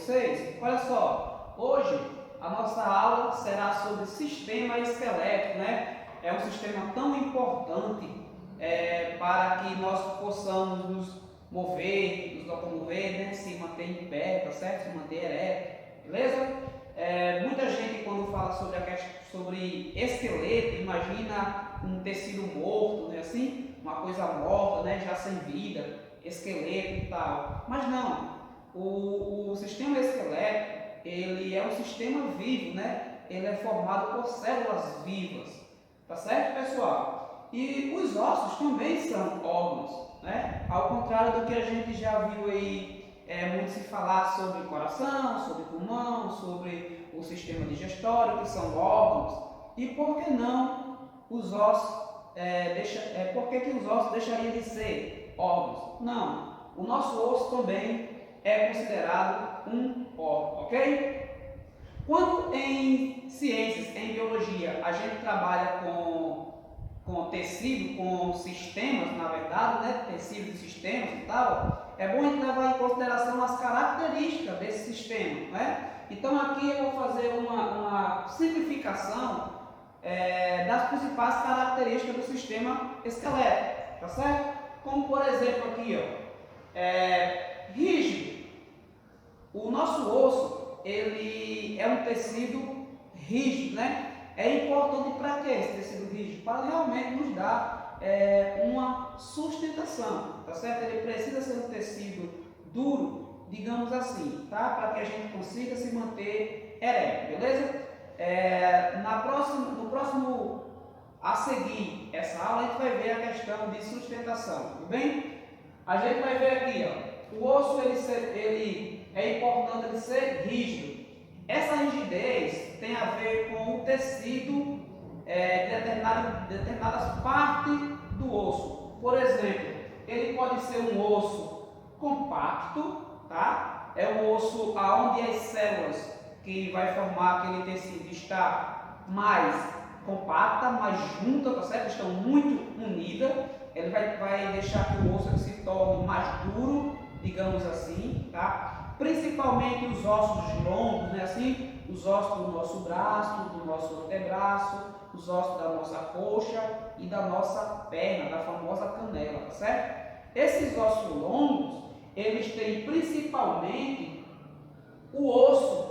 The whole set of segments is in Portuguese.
vocês? Olha só, hoje a nossa aula será sobre sistema esquelético, né? É um sistema tão importante para que nós possamos nos mover, nos locomover, né? Se manter em pé, tá certo? Se manter ereto, beleza? Muita gente quando fala sobre esqueleto, imagina um tecido morto, né? Assim, uma coisa morta, né? Já sem vida, esqueleto e tal. Mas não, o sistema esquelético, ele é um sistema vivo, né? Ele é formado por células vivas, tá certo, pessoal? E os ossos também são órgãos, né? Ao contrário do que a gente já viu aí muito se falar sobre coração, sobre pulmão, sobre o sistema digestório, que são órgãos. E por que não os ossos, por que os ossos deixariam de ser órgãos? Não, o nosso osso também é considerado um órgão, ok? Quando em ciências, em biologia, a gente trabalha com tecido, com sistemas, na verdade, né? Tecidos e sistemas e tal, é bom a gente levar em consideração as características desse sistema, né? Então aqui eu vou fazer uma simplificação das principais características do sistema esquelético, tá certo? Como por exemplo aqui, ó, rígido. O nosso osso, ele é um tecido rígido, né? É importante para quê esse tecido rígido? Para realmente nos dar uma sustentação, tá certo? Ele precisa ser um tecido duro, digamos assim, tá? Para que a gente consiga se manter ereto, beleza? No próximo a seguir essa aula, a gente vai ver a questão de sustentação, tudo bem? A gente vai ver aqui, ó, o osso ele é importante ele ser rígido. Essa rigidez tem a ver com o tecido de determinadas partes do osso. Por exemplo, ele pode ser um osso compacto, tá? É um osso onde as células que vai formar aquele tecido está mais compacta, mais junta, tá certo? Estão muito unidas. Ele vai deixar que o osso se torne mais duro, digamos assim, tá? Principalmente os ossos longos, né? Assim, os ossos do nosso braço, do nosso antebraço, os ossos da nossa coxa e da nossa perna, da famosa canela, tá certo? Esses ossos longos, eles têm principalmente o osso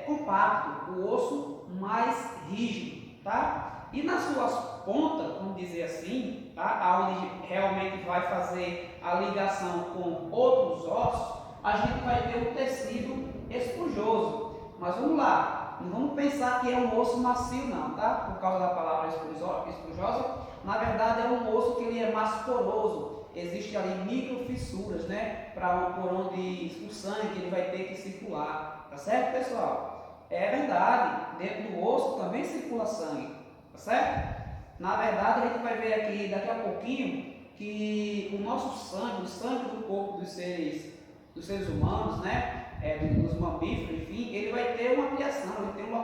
compacto, o osso mais rígido, tá? E nas suas pontas, vamos dizer assim, tá? Onde realmente vai fazer a ligação com outros ossos, a gente vai ter o tecido esponjoso. Mas vamos lá, não vamos pensar que é um osso macio não, tá? Por causa da palavra esponjosa, na verdade é um osso que ele é mais poroso. Existem ali microfissuras, né? Por onde o sangue ele vai ter que circular, tá certo, pessoal? É verdade, dentro do osso também circula sangue, tá certo? Na verdade a gente vai ver aqui daqui a pouquinho que o nosso sangue, o sangue do corpo dos seres humanos, né? Dos mamíferos, enfim, ele vai ter uma criação, ele tem um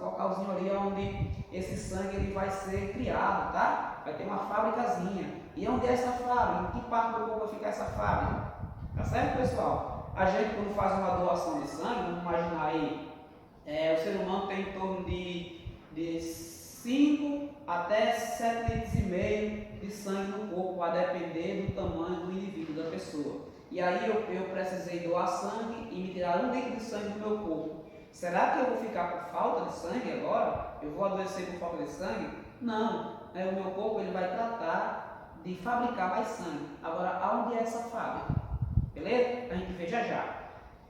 localzinho ali onde esse sangue ele vai ser criado, tá? Vai ter uma fábricazinha. E onde é essa fábrica? Em que parte do corpo vai ficar essa fábrica? Tá certo, pessoal? A gente quando faz uma doação de sangue, vamos imaginar aí, o ser humano tem em torno de 5 até 7,5 litros de sangue no corpo, a depender do tamanho do indivíduo, da pessoa. E aí eu precisei doar sangue e me tirar 1 litro de sangue do meu corpo. Será que eu vou ficar com falta de sangue agora? Eu vou adoecer por falta de sangue? Não. O meu corpo ele vai tratar de fabricar mais sangue. Agora, aonde é essa fábrica? Beleza? A gente vê já já.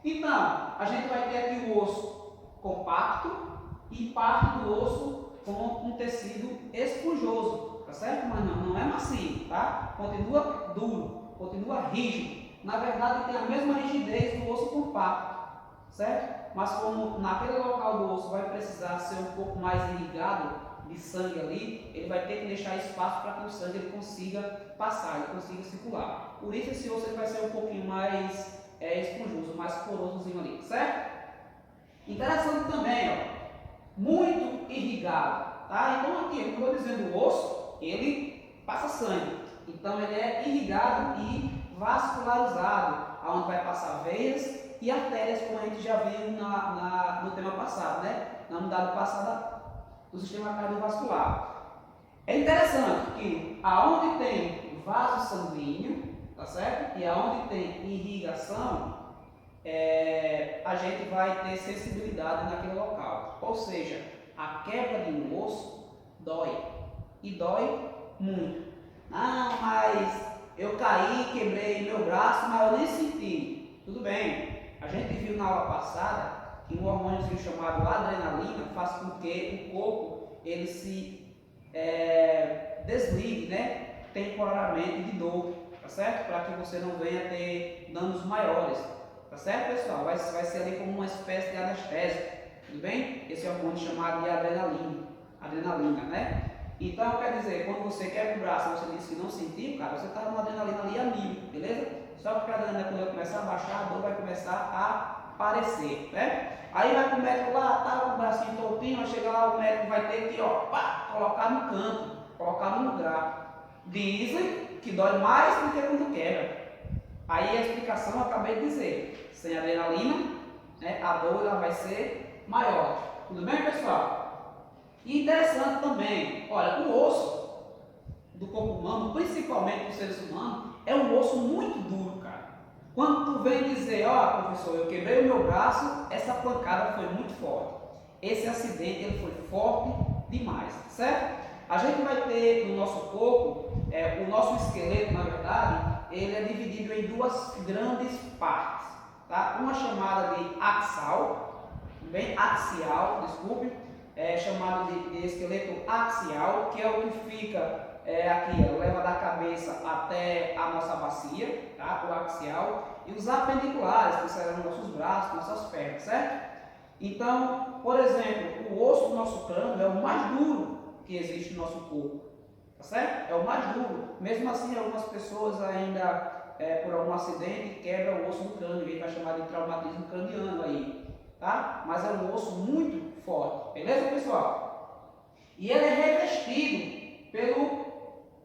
Então, a gente vai ter aqui o osso compacto e parte do osso com um tecido esponjoso, tá certo? Mas não é macio, tá? Continua duro, continua rígido. Na verdade, tem a mesma rigidez do osso compacto, certo? Mas como naquele local do osso vai precisar ser um pouco mais irrigado de sangue ali, ele vai ter que deixar espaço para que o sangue ele consiga passar, ele consiga circular. Por isso esse osso ele vai ser um pouquinho mais esponjoso, mais porosozinho ali, certo? Interessante também, ó, muito irrigado, tá? Então aqui, como eu estou dizendo, o osso, ele passa sangue. Então ele é irrigado e vascularizado. onde vai passar veias e artérias, como a gente já viu no tema passado, né? Na unidade passada do sistema cardiovascular. É interessante que aonde tem vaso sanguíneo, tá certo? E aonde tem irrigação, a gente vai ter sensibilidade naquele local. Ou seja, a quebra de um osso dói. E dói muito. Não, mas eu caí, quebrei meu braço, mas eu nem senti. Tudo bem. A gente viu na aula passada que um hormônio chamado adrenalina faz com que o corpo ele se desligue, né, temporariamente de dor, tá certo? Para que você não venha ter danos maiores, tá certo, pessoal? Vai ser ali como uma espécie de anestésico, tudo bem? Esse hormônio chamado de adrenalina, né? Então, quer dizer, quando você quebra o braço e você disse que não sentiu, cara, você está numa adrenalina ali a mil, beleza? Só que a adrenalina, quando começar a baixar, a dor vai começar a aparecer, né? Aí vai pro médico lá, tá com o bracinho tortinho, vai chegar lá, o médico vai ter que, ó, pá, colocar no canto, colocar no lugar. Dizem que dói mais do que quando quebra. Aí a explicação eu acabei de dizer, sem adrenalina, né, a dor ela vai ser maior. Tudo bem, pessoal? E interessante também, olha, o osso do corpo humano, principalmente dos seres humanos, é um osso muito duro, cara. Quando tu vem dizer, ó, professor, eu quebrei o meu braço, essa pancada foi muito forte. Esse acidente ele foi forte demais, certo? A gente vai ter no nosso corpo, o nosso esqueleto, na verdade, ele é dividido em duas grandes partes, tá? Uma chamada de axial, desculpe, chamado de esqueleto axial, que é o que fica aqui, leva da cabeça até a nossa bacia, tá? O axial, e os apendiculares, que serão nossos braços, nossas pernas, certo? Então, por exemplo, o osso do nosso crânio é o mais duro que existe no nosso corpo, tá certo? É o mais duro. Mesmo assim, algumas pessoas ainda, por algum acidente, quebram o osso do crânio, que a gente vai chamar de traumatismo craniano aí, tá? Mas é um osso muito forte, beleza, pessoal? E ele é revestido pelo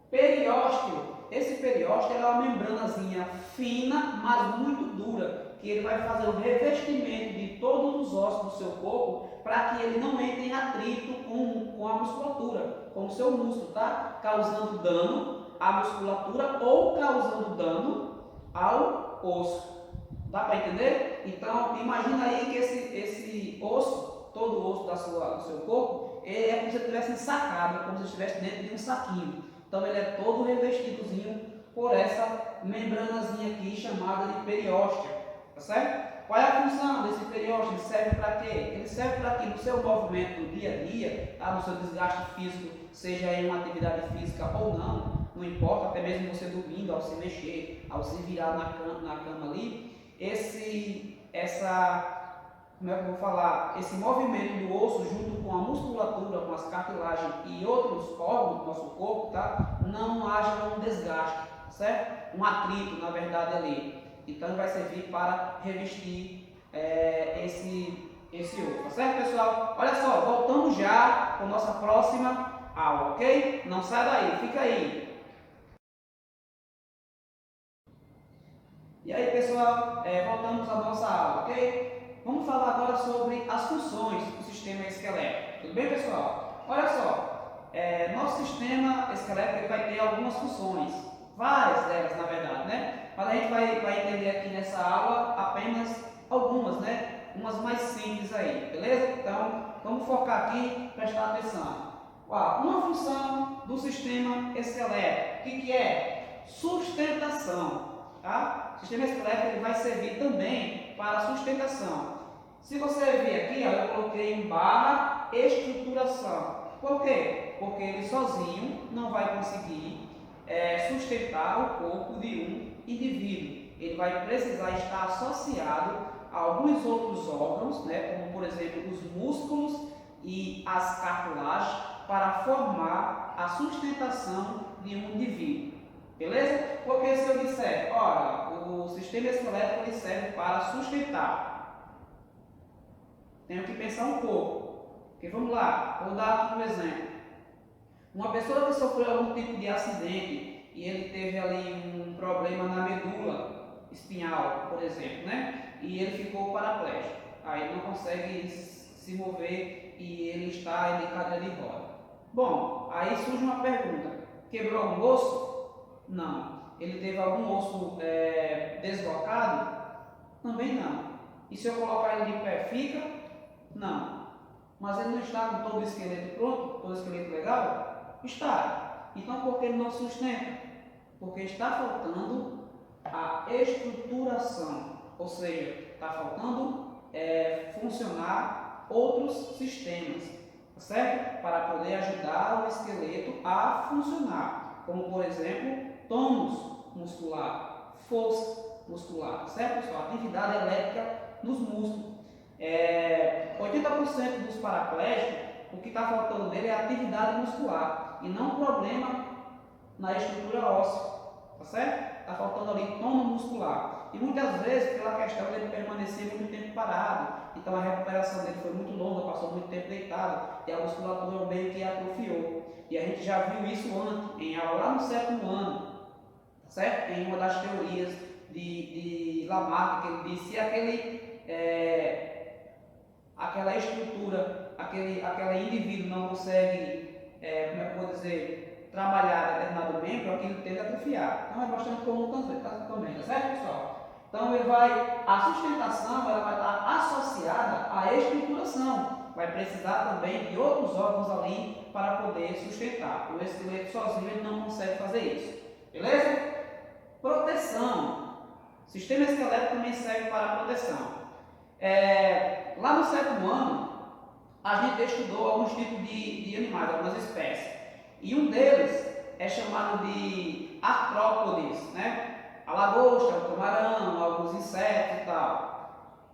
periósteo. Esse periósteo é uma membranazinha fina, mas muito dura, que ele vai fazer o revestimento de todos os ossos do seu corpo para que ele não entre em atrito com a musculatura, com o seu músculo, tá? Causando dano à musculatura ou causando dano ao osso. Dá para entender? Então, imagina aí que esse osso, todo o osso do seu corpo, é como se ele estivesse ensacado, como se estivesse dentro de um saquinho. Então, ele é todo revestidozinho por essa membranazinha aqui chamada de periósteo, tá certo? Qual é a função desse periósteo? Ele serve para quê? Ele serve para que no seu movimento do dia a dia, tá? No seu desgaste físico, seja em uma atividade física ou não importa, até mesmo você dormindo, ao se mexer, ao se virar na cama ali, como é que eu vou falar? Esse movimento do osso junto com a musculatura, com as cartilagens e outros órgãos do nosso corpo, tá? Não haja um desgaste, certo? Um atrito, na verdade, ali. Então vai servir para revestir esse osso, tá certo, pessoal? Olha só, voltamos já com a nossa próxima aula, ok? Não sai daí, fica aí. E aí, pessoal, voltamos à nossa aula, ok? Vamos falar agora sobre as funções do sistema esquelético. Tudo bem, pessoal? Olha só, nosso sistema esquelético ele vai ter algumas funções, várias delas, na verdade, né? Mas a gente vai entender aqui nessa aula apenas algumas, né? Umas mais simples aí, beleza? Então, vamos focar aqui, prestar atenção. Uma função do sistema esquelético, o que é? Sustentação. Tá? O sistema esquelético ele vai servir também para sustentação. Se você ver aqui, ó, eu coloquei em barra estruturação. Por quê? Porque ele sozinho não vai conseguir sustentar o corpo de um indivíduo. Ele vai precisar estar associado a alguns outros órgãos, né, como por exemplo os músculos e as cartilagens, para formar a sustentação de um indivíduo. Beleza? Porque se eu disser, olha, o sistema esquelético ele serve para sustentar, tenho que pensar um pouco. Porque vamos lá, vou dar aqui um exemplo. Uma pessoa que sofreu algum tipo de acidente e ele teve ali um problema na medula, espinhal, por exemplo, né? E ele ficou paraplégico. Aí ele não consegue se mover e ele está em cadeira de roda. Bom, aí surge uma pergunta: quebrou algum osso? Não. Ele teve algum osso deslocado? Também não. E se eu colocar ele de pé, fica? Não. Mas ele não está com todo o esqueleto pronto? Todo o esqueleto legal? Está. Então por que ele não sustenta? Porque está faltando a estruturação. Ou seja, está faltando funcionar outros sistemas, certo? Para poder ajudar o esqueleto a funcionar. Como por exemplo, tônus muscular, força muscular, certo, pessoal? Atividade elétrica nos músculos. 80% dos paraplégicos, o que está faltando dele é atividade muscular e não problema na estrutura óssea, tá certo? Está faltando ali tônus muscular. E muitas vezes, pela questão dele permanecer muito tempo parado, então a recuperação dele foi muito longa, passou muito tempo deitado e a musculatura meio que atrofiou. E a gente já viu isso antes, em aula lá no 7º ano, tá certo? Em uma das teorias de Lamarck, que ele disse aquela estrutura, aquele indivíduo não consegue, como é que eu vou dizer, trabalhar determinado membro, aquilo tende a atrofiar. Então é bastante comum também, tá certo, pessoal? Então a sustentação ela vai estar associada à estruturação. Vai precisar também de outros órgãos ali para poder sustentar. O esqueleto sozinho ele não consegue fazer isso. Beleza? Proteção. O sistema esquelético também serve para proteção. Lá no 7º ano, a gente estudou alguns tipos de animais, algumas espécies. E um deles é chamado de artrópodes, né? A lagosta, o camarão, alguns insetos e tal.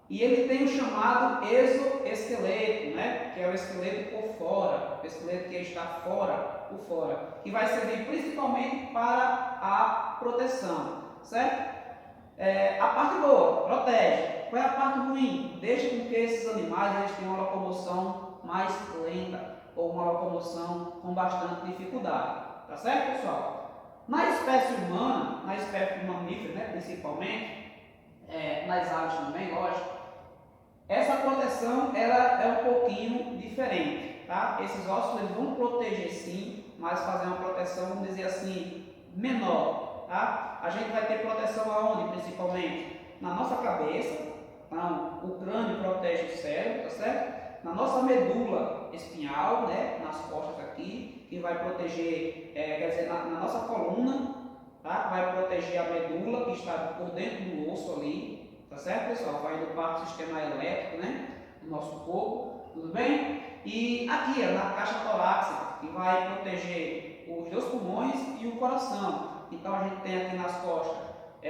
E ele tem o chamado exoesqueleto, né? Que é o esqueleto por fora, o esqueleto que está por fora, que vai servir principalmente para a proteção, certo? A parte boa, protege. Qual é a parte ruim? Deixa com que esses animais eles tenham uma locomoção mais lenta ou uma locomoção com bastante dificuldade. Tá certo, pessoal? Na espécie humana, na espécie mamífera, né, principalmente, nas aves também, lógico, essa proteção ela é um pouquinho diferente. Tá? Esses ossos eles vão proteger sim, mas fazer uma proteção, vamos dizer assim, menor. Tá? A gente vai ter proteção aonde, principalmente? Na nossa cabeça. Então, o crânio protege o cérebro, tá certo? Na nossa medula espinhal, né? Nas costas aqui, que vai proteger, quer dizer, na nossa coluna, tá? Vai proteger a medula que está por dentro do osso ali, tá certo, pessoal? Vai indo para o sistema elétrico, né? Do nosso corpo, tudo bem? E aqui, na caixa torácica, que vai proteger os 2 pulmões e o coração. Então a gente tem aqui nas costas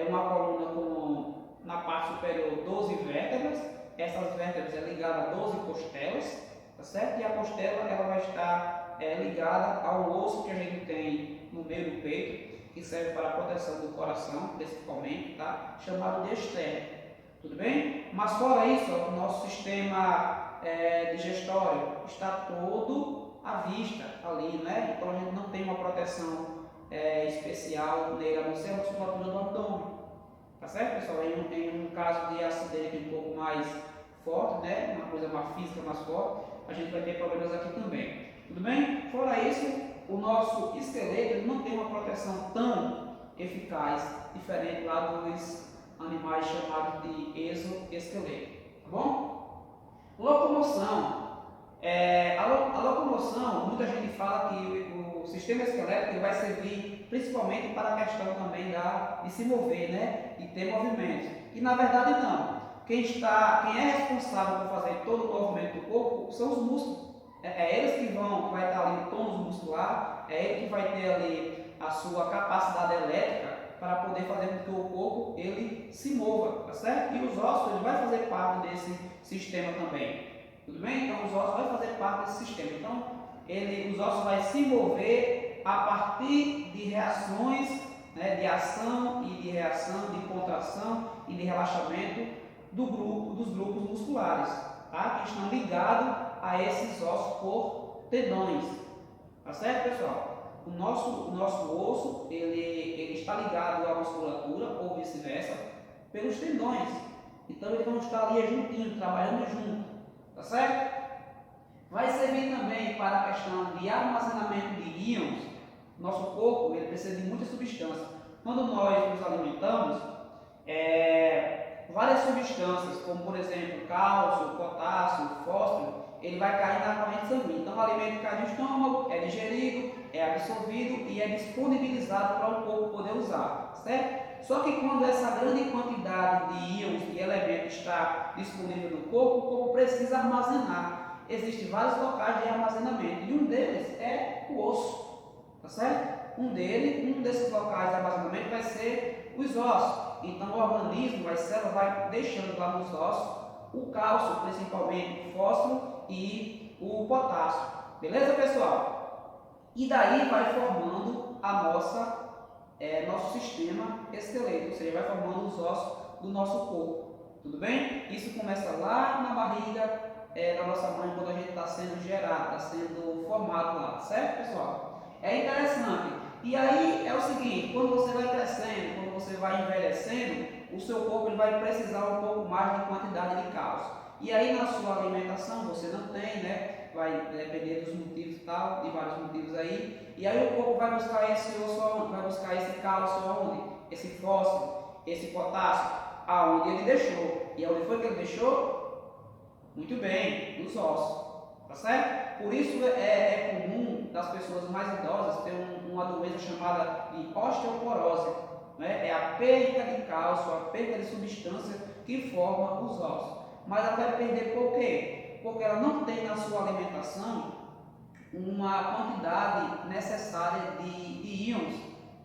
uma coluna com, na parte superior, 12 vértebras. Essas vértebras é ligada a 12 costelas, tá certo? E a costela ela vai estar ligada ao osso que a gente tem no meio do peito, que serve para a proteção do coração, principalmente, tá? Chamado de esternum. Tudo bem? Mas fora isso, o nosso sistema digestório está todo à vista ali, né? Então a gente não tem uma proteção especial nele, a não ser a musculatura do abdômen. Tá certo, pessoal? Em um caso de acidente um pouco mais forte, né? Uma física mais forte, a gente vai ter problemas aqui também. Tudo bem? Fora isso, o nosso esqueleto ele não tem uma proteção tão eficaz, diferente lá dos animais chamados de exoesqueleto. Tá bom? Locomoção. A locomoção, muita gente fala que o sistema esquelético ele vai servir principalmente para a questão também de se mover, né? De ter movimento. E na verdade não. Quem é responsável por fazer todo o movimento do corpo são os músculos. Eles que vai estar ali no tônus muscular, é ele que vai ter ali a sua capacidade elétrica para poder fazer com que o corpo ele se mova, tá certo? E os ossos ele vai fazer parte desse sistema também. Tudo bem? Então os ossos vão fazer parte desse sistema. Então os ossos vão se mover a partir de reações, né, de ação e de reação, de contração e de relaxamento dos grupos musculares, tá? Que estão ligados a esses ossos por tendões. Tá certo, pessoal? O nosso osso ele está ligado à musculatura ou vice-versa, pelos tendões. Então eles vão estar ali juntinhos, trabalhando junto, tá certo? Vai servir também para a questão de armazenamento de íons. Nosso corpo ele precisa de muitas substâncias. Quando nós nos alimentamos, várias substâncias, como por exemplo cálcio, potássio, fósforo, ele vai cair na corrente sanguínea. Então o alimento cai no estômago, é digerido, é absorvido e é disponibilizado para o corpo poder usar, certo? Só que quando essa grande quantidade de íons e elementos está disponível no corpo, o corpo precisa armazenar. Existem vários locais de armazenamento e um deles é o osso, tá certo? Um desses locais de armazenamento vai ser os ossos. Então o organismo, a célula vai deixando lá nos ossos o cálcio, principalmente o fósforo e o potássio. Beleza, pessoal? E daí vai formando a nosso sistema esquelético, ou seja, vai formando os ossos do nosso corpo. Tudo bem? Isso começa lá na barriga da nossa mãe, quando a gente está sendo gerado, está sendo formado lá, certo, pessoal? É interessante. E aí é o seguinte, quando você vai crescendo, quando você vai envelhecendo, o seu corpo ele vai precisar um pouco mais de quantidade de cálcio. E aí na sua alimentação você não tem, né? Vai depender dos motivos e tal, de vários motivos aí. E aí o corpo vai buscar esse osso aonde? Vai buscar esse cálcio aonde? Esse fósforo, esse potássio, aonde ele deixou. E aonde foi que ele deixou? Muito bem, nos ossos, tá certo? Por isso é comum das pessoas mais idosas ter uma doença chamada de osteoporose, né? É a perda de cálcio, a perda de substância que forma os ossos. Mas ela vai perder por quê? Porque ela não tem na sua alimentação uma quantidade necessária de íons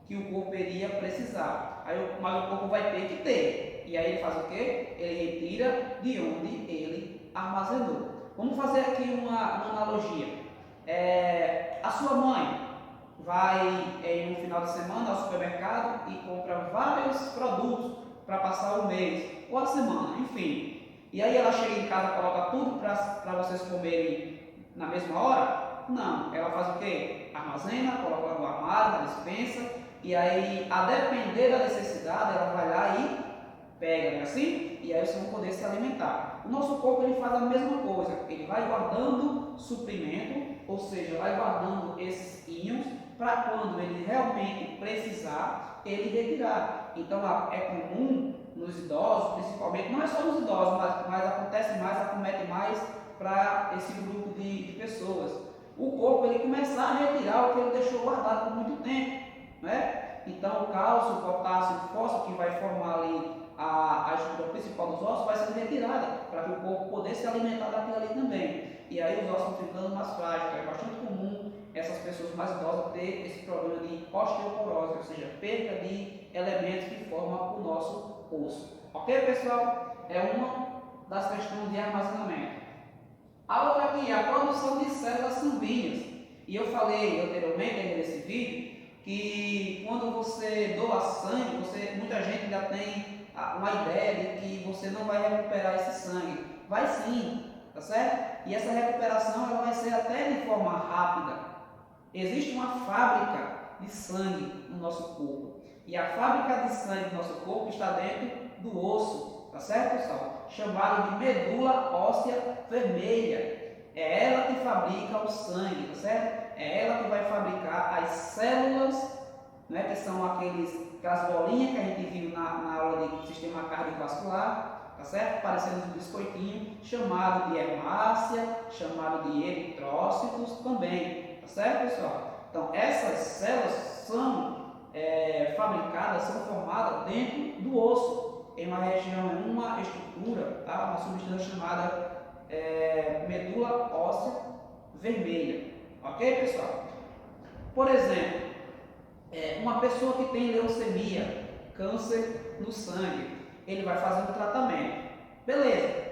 que o corpo iria precisar. Mas o corpo vai ter que ter. E aí ele faz o quê? Ele retira de onde ele armazenou. Vamos fazer aqui uma analogia. A sua mãe vai em um final de semana ao supermercado e compra vários produtos para passar o mês ou a semana, enfim. E aí ela chega em casa e coloca tudo para vocês comerem na mesma hora? Não, ela faz o quê? Armazena, coloca no armário, na despensa, e aí, a depender da necessidade, ela vai lá e pega, não é assim? E aí vocês vão poder se alimentar. O nosso corpo ele faz a mesma coisa, ele vai guardando suprimento, ou seja, vai guardando esses íons para quando ele realmente precisar, ele retirar. Então é comum nos idosos, principalmente, não é só nos idosos, mas acontece mais, acomete mais para esse grupo de pessoas. O corpo ele começar a retirar o que ele deixou guardado por muito tempo, né? Então o cálcio, o potássio, o fósforo que vai formar ali a estrutura principal dos ossos vai sendo retirada para que o corpo pudesse se alimentar daquilo ali também. E aí os ossos vão ficando mais frágeis. É bastante comum essas pessoas mais idosas ter esse problema de osteoporose, ou seja, perda de elementos que formam o nosso osso. Ok, pessoal? É uma das questões de armazenamento. A outra aqui é a produção de células sanguíneas. E eu falei anteriormente nesse vídeo que quando você doa sangue, muita gente ainda tem uma ideia de que você não vai recuperar esse sangue. Vai sim, tá certo? E essa recuperação ela vai ser até de forma rápida. Existe uma fábrica de sangue no nosso corpo. E a fábrica de sangue do nosso corpo está dentro do osso, tá certo, pessoal? Chamado de medula óssea vermelha. É ela que fabrica o sangue, tá certo? É ela que vai fabricar as células, né, que são aquelas bolinhas que a gente viu na aula de sistema cardiovascular, tá certo? Parecendo um biscoitinho, chamado de hemácia, chamado de eritrócitos também, tá certo, pessoal? Então, essas células são fabricadas, são formadas dentro do osso, em uma região, em uma estrutura, tá? Uma substância chamada medula óssea vermelha. Ok, pessoal? Por exemplo, uma pessoa que tem leucemia, câncer no sangue, ele vai fazer um tratamento. Beleza.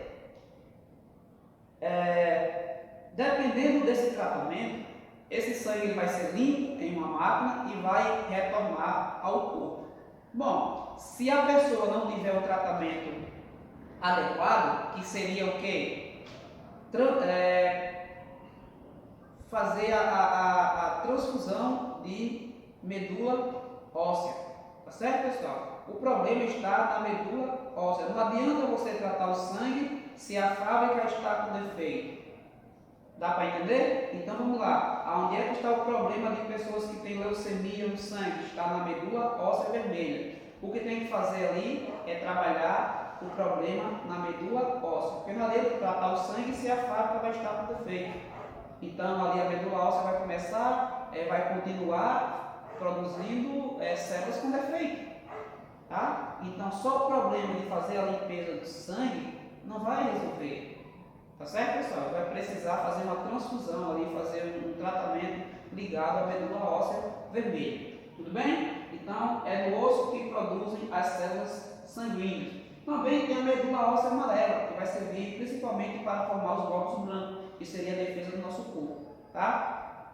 Dependendo desse tratamento, esse sangue ele vai ser limpo em uma máquina e vai retornar ao corpo. Bom, se a pessoa não tiver o tratamento adequado, que seria o quê? Fazer a transfusão de medula óssea, tá certo, pessoal? O problema está na medula óssea. Não adianta você tratar o sangue se a fábrica está com defeito. Dá para entender? Então vamos lá. Onde é que está o problema de pessoas que têm leucemia no sangue? Está na medula óssea vermelha. O que tem que fazer ali é trabalhar o problema na medula óssea. Porque não adianta tratar o sangue se a fábrica vai estar com defeito. Então ali a medula óssea vai começar, vai continuar produzindo células com defeito. Tá? Então só o problema de fazer a limpeza do sangue não vai resolver. Tá certo, pessoal? Vai precisar fazer uma transfusão ali, fazer um tratamento ligado à medula óssea vermelha. Tudo bem? Então, é no osso que produzem as células sanguíneas. Também tem a medula óssea amarela, que vai servir principalmente para formar os glóbulos brancos, que seria a defesa do nosso corpo. Tá?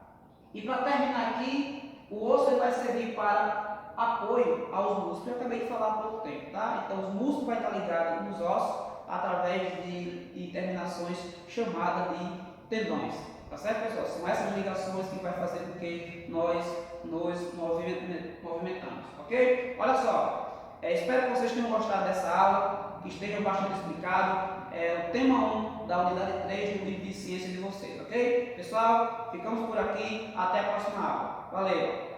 E para terminar aqui, o osso vai servir para apoio aos músculos. Eu acabei de falar há pouco tempo. Tá? Então, os músculos vão estar ligados nos ossos, através de terminações chamadas de tendões. Tá certo, pessoal? São essas ligações que vai fazer com que nós nos movimentamos, ok? Olha só, espero que vocês tenham gostado dessa aula, que esteja bastante explicado. É o tema 1 da unidade 3 do livro de ciência de vocês, ok? Pessoal, ficamos por aqui, até a próxima aula. Valeu!